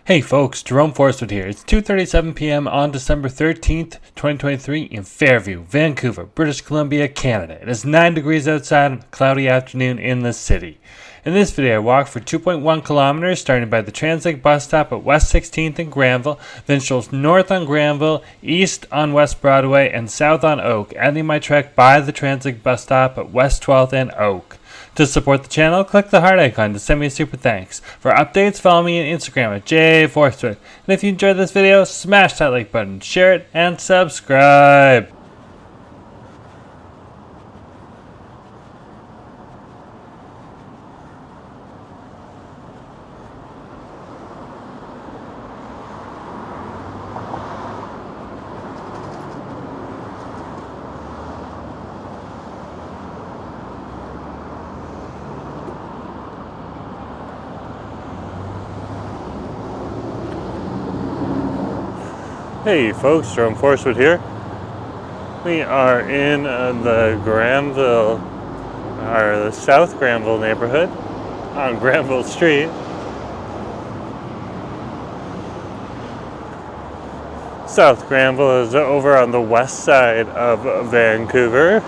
Hey folks, Jerome Forestwood here. It's 2:37 p.m. on December 13th, 2023 in Fairview, Vancouver, British Columbia, Canada. It is 9 degrees outside on a cloudy afternoon in the city. In this video, I walked for 2.1 kilometers, starting by the Transit bus stop at West 16th in Granville, then strolled north on Granville, east on West Broadway, and south on Oak, ending my trek by the Transit bus stop at West 12th and Oak. To support the channel, click the heart icon to send me a super thanks. For updates, follow me on Instagram at @Forestwood. And if you enjoyed this video, smash that like button, share it, and subscribe. Hey folks, Jerome Forestwood here. We are in the Granville, or the South Granville neighborhood on Granville Street. South Granville is over on the west side of Vancouver,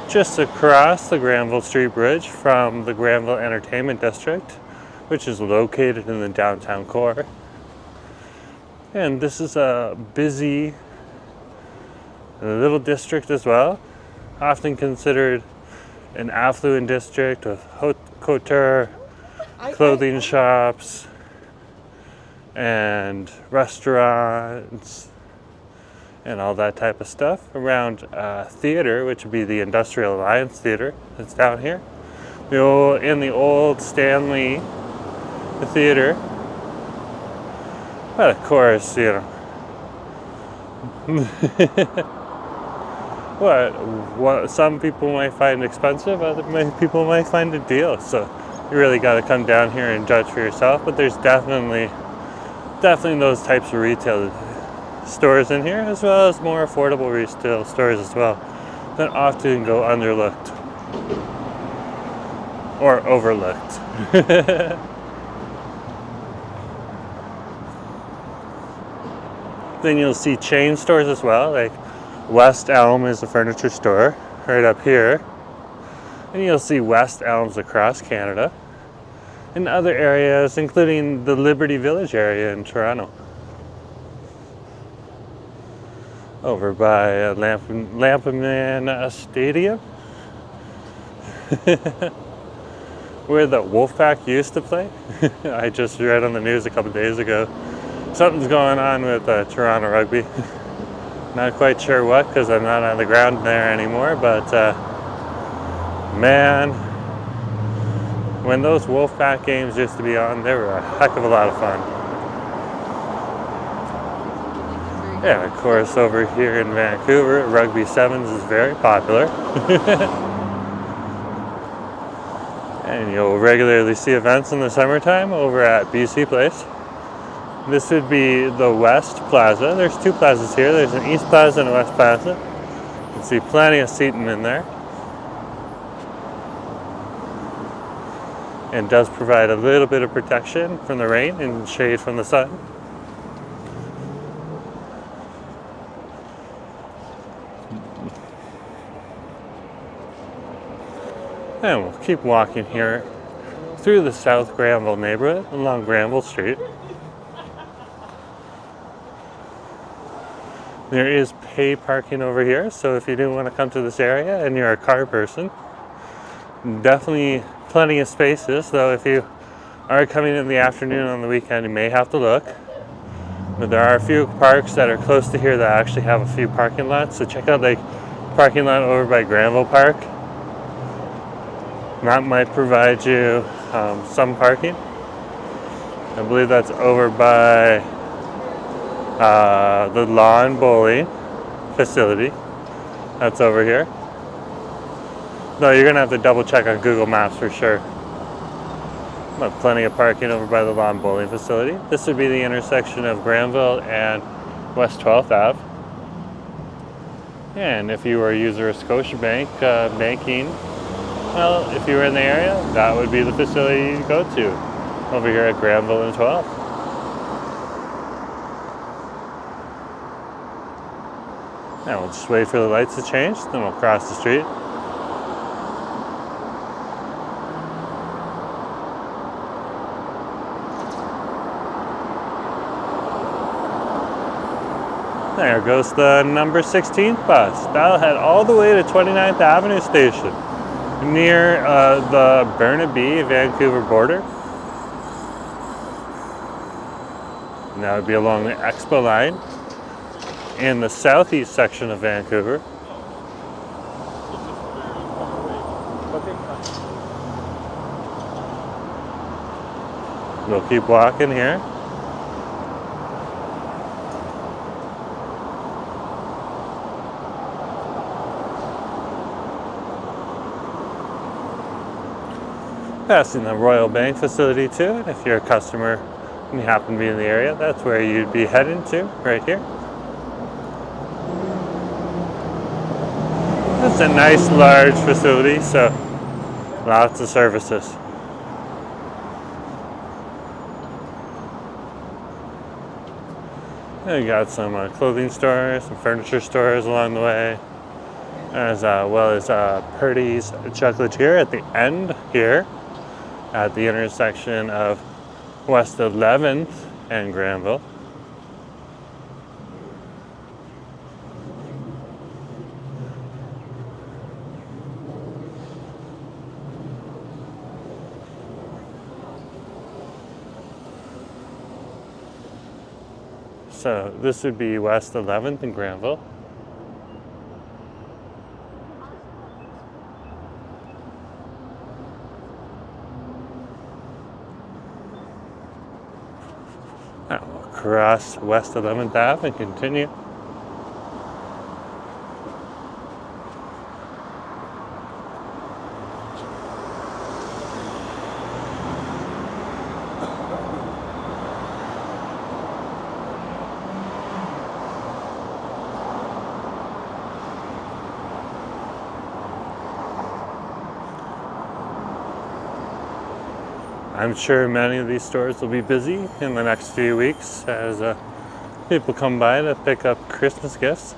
just across the Granville Street Bridge from the Granville Entertainment District, which is located in the downtown core. And this is a busy little district as well, often considered an affluent district with haute couture, clothing shops, and restaurants, and all that type of stuff. Around theater, which would be the Industrial Alliance Theater that's down here. In the old Stanley Theater. But of course, you know, what some people might find expensive, other people might find a deal. So you really got to come down here and judge for yourself. But there's definitely those types of retail stores in here, as well as more affordable retail stores as well, that often go underlooked or overlooked. Then you'll see chain stores as well, like West Elm is a furniture store right up here. And you'll see West Elms across Canada and other areas, including the Liberty Village area in Toronto. Over by Lampman Stadium, where the Wolfpack used to play. I just read on the news a couple days ago. Something's going on with Toronto rugby. Not quite sure what, because I'm not on the ground there anymore, but man, when those Wolfpack games used to be on, they were a heck of a lot of fun. Yeah, of course, over here in Vancouver, Rugby Sevens is very popular. And you'll regularly see events in the summertime over at BC Place. This would be the West Plaza. There's two plazas here. There's an East Plaza and a West Plaza. You can see plenty of seating in there. And does provide a little bit of protection from the rain and shade from the sun. And we'll keep walking here through the South Granville neighborhood along Granville Street. There is pay parking over here, so if you do want to come to this area and you're a car person, definitely plenty of spaces, though if you are coming in the afternoon on the weekend, you may have to look. But there are a few parks that are close to here that actually have a few parking lots, so check out the parking lot over by Granville Park. That might provide you some parking. I believe that's over by the lawn bowling facility. That's over here. No, you're gonna have to double check on Google Maps for sure. But plenty of parking over by the lawn bowling facility. This would be the intersection of Granville and West 12th Ave. And if you were a user of Scotiabank banking, well, if you were in the area, that would be the facility you'd go to over here at Granville and 12th. Now we'll just wait for the lights to change, then we'll cross the street. There goes the number 16th bus. That'll head all the way to 29th Avenue Station, near the Burnaby-Vancouver border. And that would be along the Expo line in the southeast section of Vancouver. We'll keep walking here. Passing the Royal Bank facility too, and if you're a customer and you happen to be in the area, that's where you'd be heading to, right here. It's a nice large facility, so lots of services. And we got some clothing stores, some furniture stores along the way, as well as Purdy's Chocolatier at the end here, at the intersection of West 11th and Granville. So this would be West 11th and Granville. Now we'll cross West 11th Ave and continue. I'm sure many of these stores will be busy in the next few weeks as people come by to pick up Christmas gifts.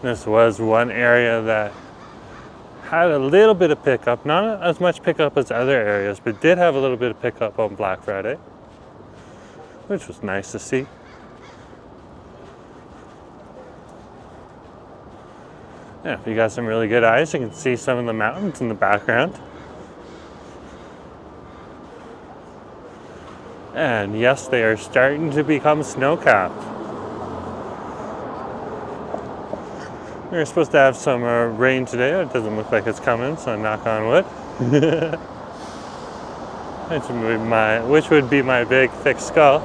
This was one area that had a little bit of pickup, not as much pickup as other areas, but did have a little bit of pickup on Black Friday, which was nice to see. Yeah, if you got some really good eyes, you can see some of the mountains in the background. And yes, they are starting to become snow-capped. We were supposed to have some rain today. It doesn't look like it's coming, so knock on wood. Which would be my big, thick skull.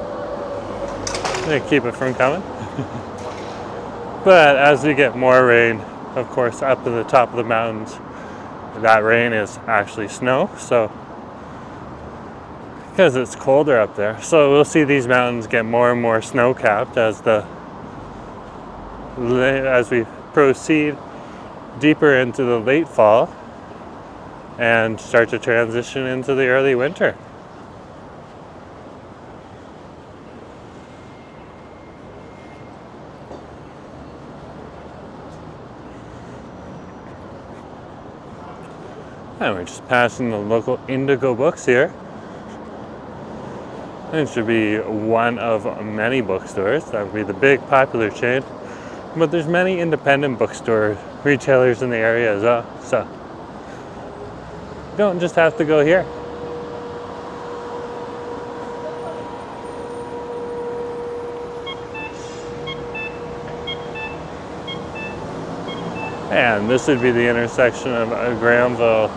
To keep it from coming. But as we get more rain, of course, up to the top of the mountains, that rain is actually snow, so because it's colder up there. So we'll see these mountains get more and more snow-capped as we proceed deeper into the late fall and start to transition into the early winter. And we're just passing the local Indigo Books here. It should be one of many bookstores. That would be the big popular chain. But there's many independent bookstore retailers in the area as well. So you don't just have to go here. And this would be the intersection of Granville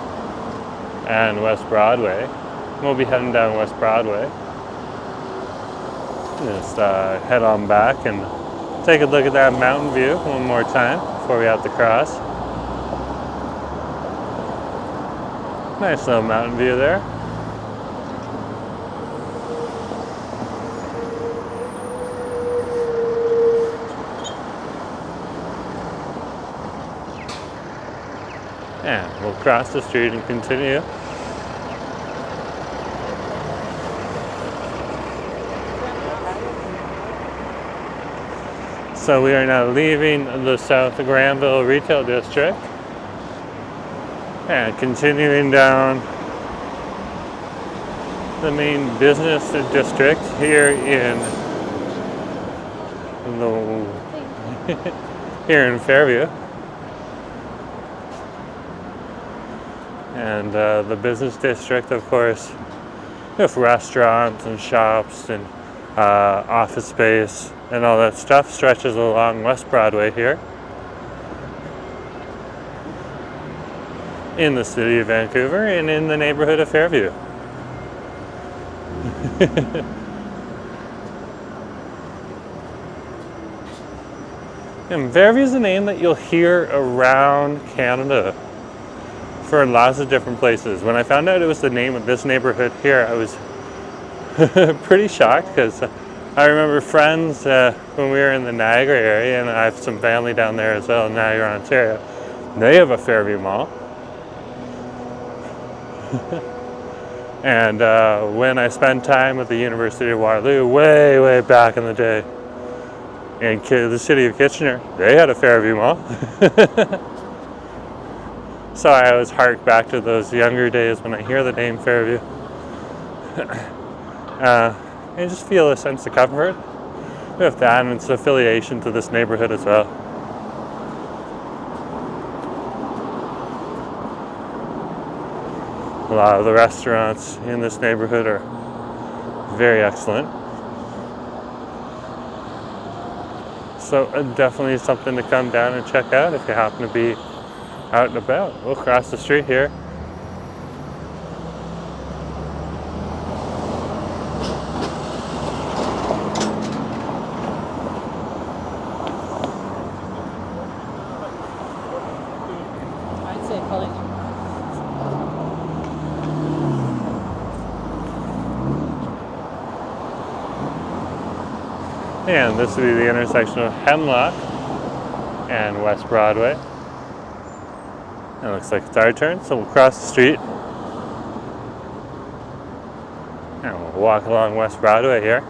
and West Broadway. We'll be heading down West Broadway. Just head on back and take a look at that mountain view one more time before we have to cross. Nice little mountain view there. And we'll cross the street and continue. So we are now leaving the South Granville retail district and continuing down the main business district here in Fairview. And the business district, of course, with restaurants and shops and office space and all that stuff, stretches along West Broadway here in the city of Vancouver and in the neighborhood of Fairview. And Fairview is a name that you'll hear around Canada for lots of different places. When I found out it was the name of this neighborhood here, I was pretty shocked, because I remember friends when we were in the Niagara area, and I have some family down there as well in Niagara, Ontario. They have a Fairview Mall. And when I spent time at the University of Waterloo, way back in the day, in the city of Kitchener, they had a Fairview Mall. So I always hark back to those younger days when I hear the name Fairview. I just feel a sense of comfort with that and its affiliation to this neighborhood as well. A lot of the restaurants in this neighborhood are very excellent. So definitely something to come down and check out if you happen to be out and about. We'll cross the street here. And this would be the intersection of Hemlock and West Broadway. It looks like it's our turn, so we'll cross the street and we'll walk along West Broadway here.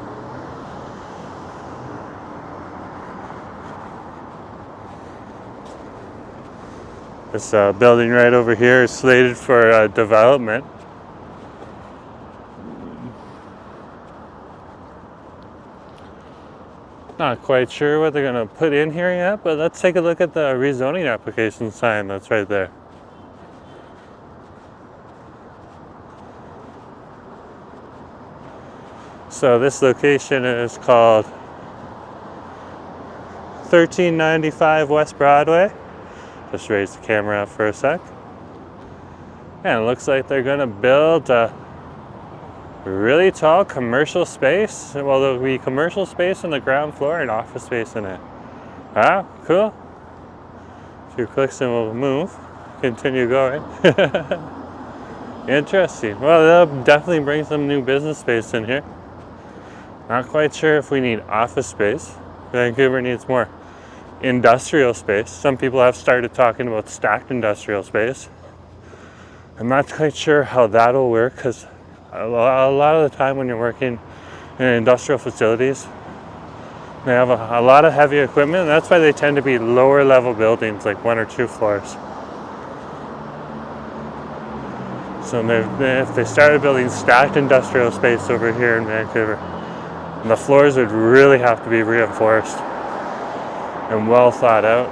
This building right over here is slated for development. Not quite sure what they're going to put in here yet, but let's take a look at the rezoning application sign that's right there. So this location is called 1395 West Broadway. Just raise the camera up for a sec. And it looks like they're going to build a really tall commercial space. Well, there'll be commercial space on the ground floor and office space in it. Ah, cool. A few clicks and we'll move. Continue going. Interesting. Well, they'll definitely bring some new business space in here. Not quite sure if we need office space. Vancouver needs more industrial space. Some people have started talking about stacked industrial space. I'm not quite sure how that'll work, because a lot of the time when you're working in industrial facilities, they have a lot of heavy equipment, and that's why they tend to be lower level buildings, like 1 or 2 floors. So if they started building stacked industrial space over here in Vancouver, the floors would really have to be reinforced and well thought out.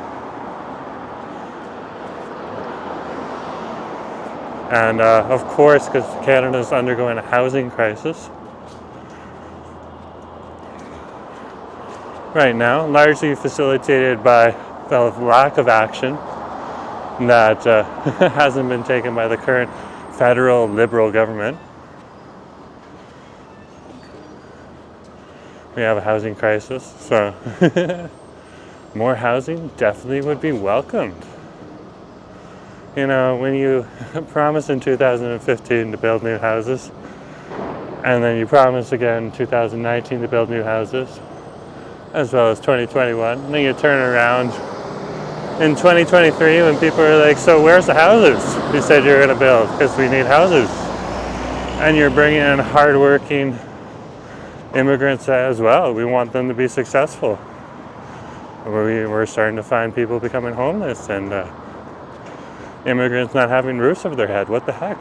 And of course, because Canada is undergoing a housing crisis right now, largely facilitated by the lack of action that hasn't been taken by the current federal Liberal government. We have a housing crisis, so more housing definitely would be welcomed. You know, when you promise in 2015 to build new houses, and then you promise again in 2019 to build new houses, as well as 2021, and then you turn around in 2023 when people are like, so where's the houses you said you were going to build? Because we need houses. And you're bringing in hardworking immigrants as well. We want them to be successful. we're starting to find people becoming homeless and immigrants not having roofs over their head. What the heck?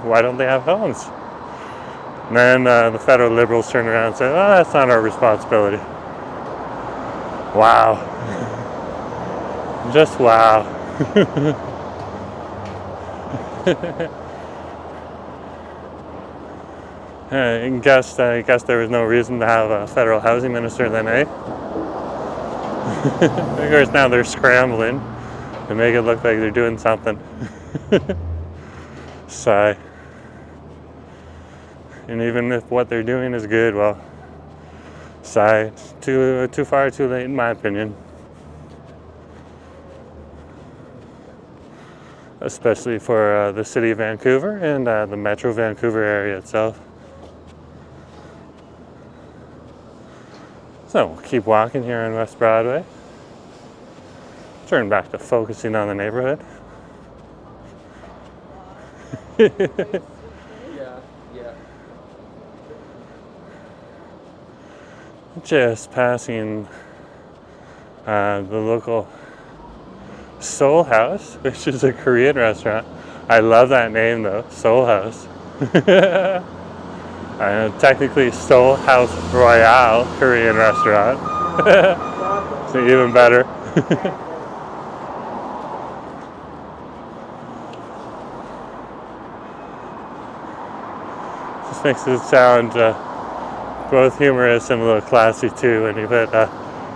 Why don't they have homes? And then the federal liberals turn around and say, oh, that's not our responsibility. Wow. Just wow. I guess there was no reason to have a federal housing minister then, eh? Of course, now they're scrambling to make it look like they're doing something. Sigh. And even if what they're doing is good, well, sigh. Too far, too late, in my opinion. Especially for the city of Vancouver and the Metro Vancouver area itself. So we'll keep walking here on West Broadway. Turn back to focusing on the neighborhood. Just passing the local Soul House, which is a Korean restaurant. I love that name though, Soul House. Technically Soul House Royale Korean restaurant. So even better. Just makes it sound both humorous and a little classy too when you put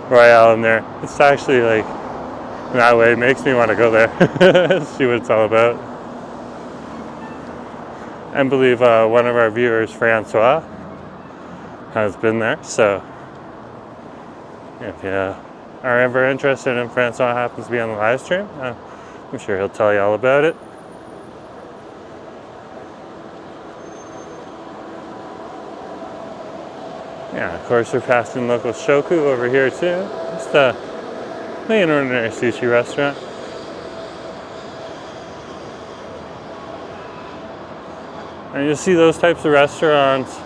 Royale in there. It's actually like, in that way, it makes me want to go there, see what it's all about. And believe one of our viewers, Francois, has been there. So if you are ever interested in Francois happens to be on the live stream, I'm sure he'll tell you all about it. Yeah, of course we're passing local Shoku over here too. Just an ordinary sushi restaurant. And you'll see those types of restaurants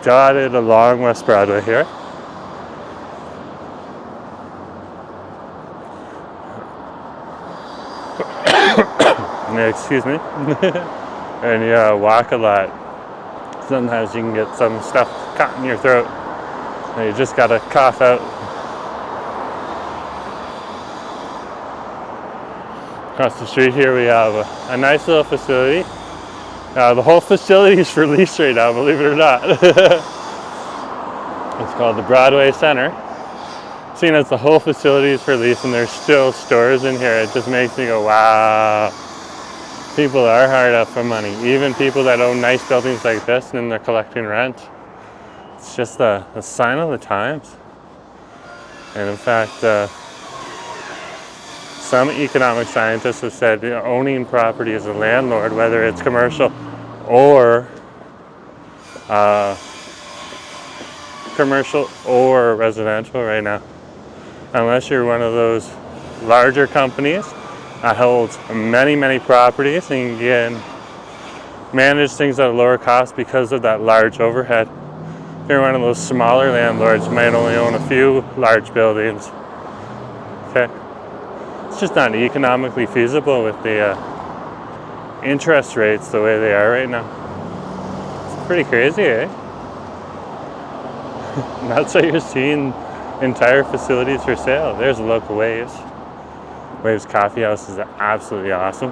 dotted along West Broadway here. Excuse me. And you walk a lot. Sometimes you can get some stuff caught in your throat and you just gotta cough out. Across the street here we have a nice little facility. The whole facility is for lease right now, believe it or not. It's called the Broadway Center. Seeing as the whole facility is for lease and there's still stores in here, it just makes me go, wow. People are hard up for money. Even people that own nice buildings like this and they're collecting rent. It's just a sign of the times. And in fact, some economic scientists have said owning property as a landlord, whether it's commercial or residential right now, unless you're one of those larger companies that holds many properties and can manage things at a lower cost because of that large overhead. If you're one of those smaller landlords, you might only own a few large buildings. Okay, it's just not economically feasible with the interest rates the way they are right now. It's pretty crazy, eh? And that's why you're seeing entire facilities for sale. There's a local Waves. Waves Coffee House is absolutely awesome.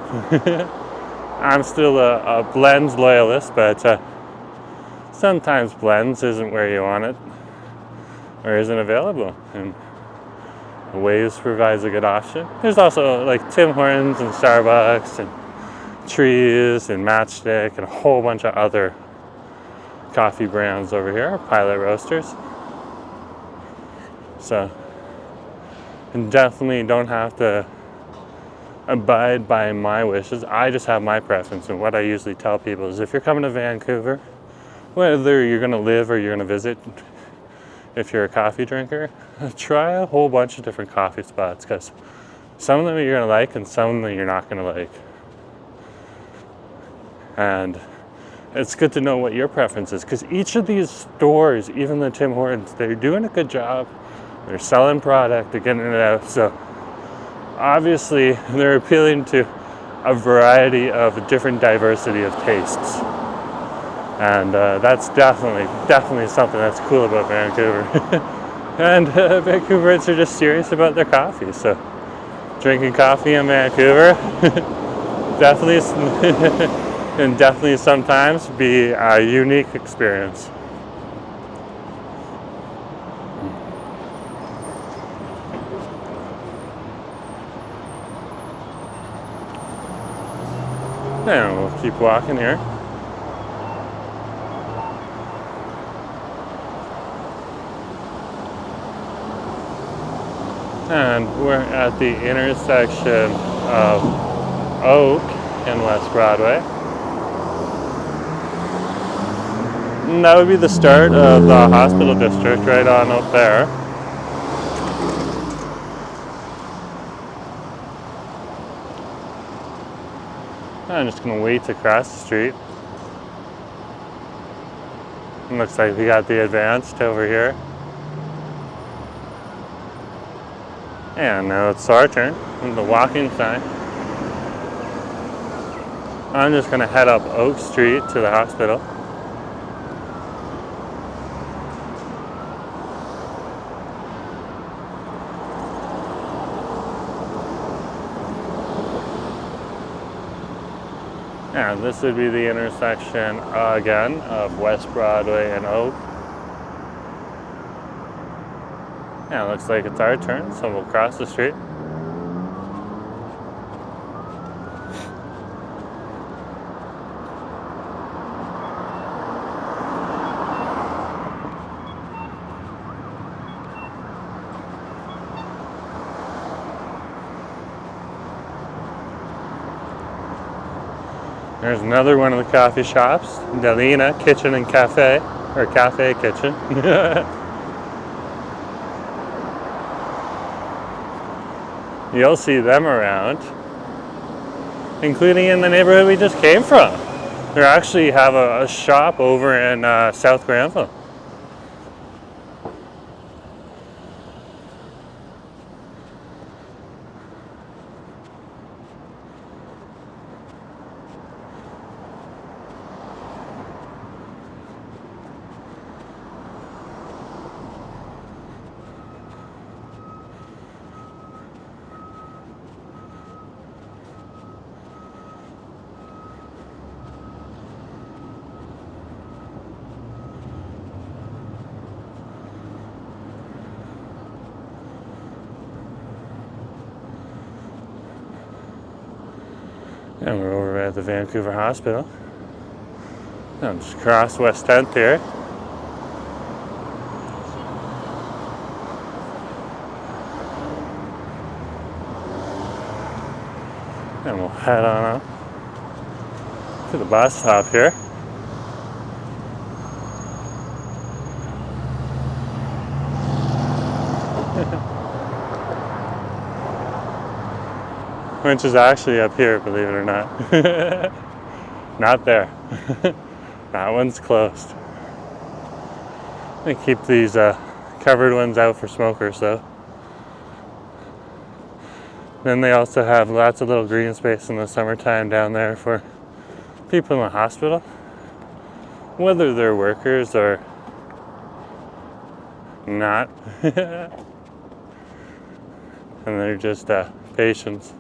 I'm still a blends loyalist, but sometimes blends isn't where you want it or isn't available. And Waves provides a good option. There's also like Tim Hortons and Starbucks and Trees and Matchstick and a whole bunch of other coffee brands over here, Pilot Roasters. So, and definitely don't have to abide by my wishes. I just have my preference, and what I usually tell people is if you're coming to Vancouver, whether you're going to live or you're going to visit, if you're a coffee drinker, try a whole bunch of different coffee spots, because some of them you're going to like and some of them you're not going to like. And it's good to know what your preference is, because each of these stores, even the Tim Hortons, they're doing a good job They're selling product, they're getting it out. So obviously they're appealing to a variety of different diversity of tastes. And that's definitely something that's cool about Vancouver. And Vancouverites are just serious about their coffee. So drinking coffee in Vancouver definitely can definitely sometimes be a unique experience. And we'll keep walking here. And we're at the intersection of Oak and West Broadway. And that would be the start of the hospital district right on up there. I'm just going to wait to cross the street. It looks like we got the Advanced over here. And now it's our turn on the walking sign. I'm just going to head up Oak Street to the hospital. And this would be the intersection again of West Broadway and Oak. Yeah, it looks like it's our turn, so we'll cross the street. There's another one of the coffee shops, Delina Kitchen and Cafe, or Cafe Kitchen. You'll see them around, including in the neighborhood we just came from. They actually have a shop over in South Granville. And we're over at the Vancouver Hospital. Now just cross West 10th here. And we'll head on up to the bus stop here. Which is actually up here, believe it or not. Not there. That one's closed. They keep these covered ones out for smokers though. Then they also have lots of little green space in the summertime down there for people in the hospital, whether they're workers or not. And they're just patients.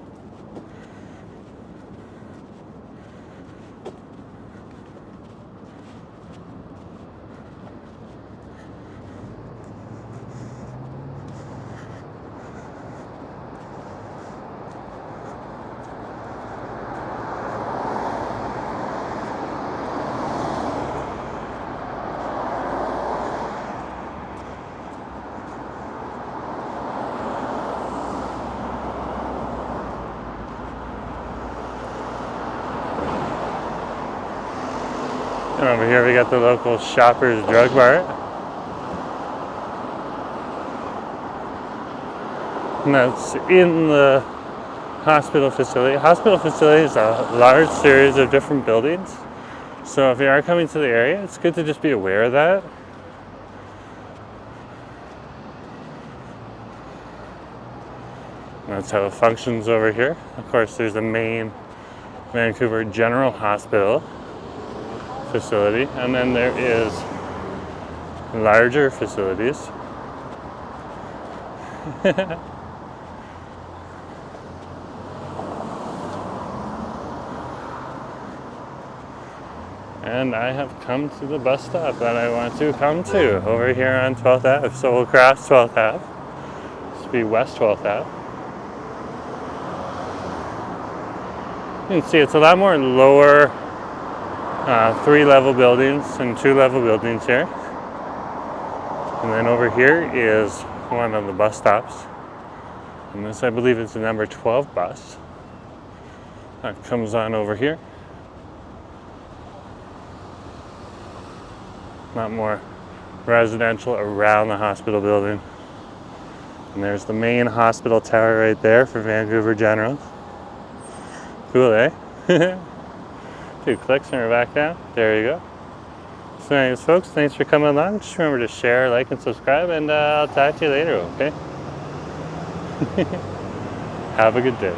And over here we got the local Shoppers Drug Mart. And that's in the hospital facility. Hospital facility is a large series of different buildings. So if you are coming to the area, it's good to just be aware of that. That's how it functions over here. Of course, there's the main Vancouver General Hospital facility, and then there is larger facilities. And I have come to the bus stop that I want to come to over here on 12th Ave. So we'll cross 12th Ave. This will be West 12th Ave. You can see it's a lot more lower 3-level buildings and 2-level buildings here. And then over here is one of the bus stops. And this, I believe, is the number 12 bus that comes on over here. A lot more residential around the hospital building. And there's the main hospital tower right there for Vancouver General. Cool, eh? 2 clicks and we're back down. There you go. So anyways, folks, thanks for coming along. Just remember to share, like, and subscribe, and I'll talk to you later, okay? Have a good day.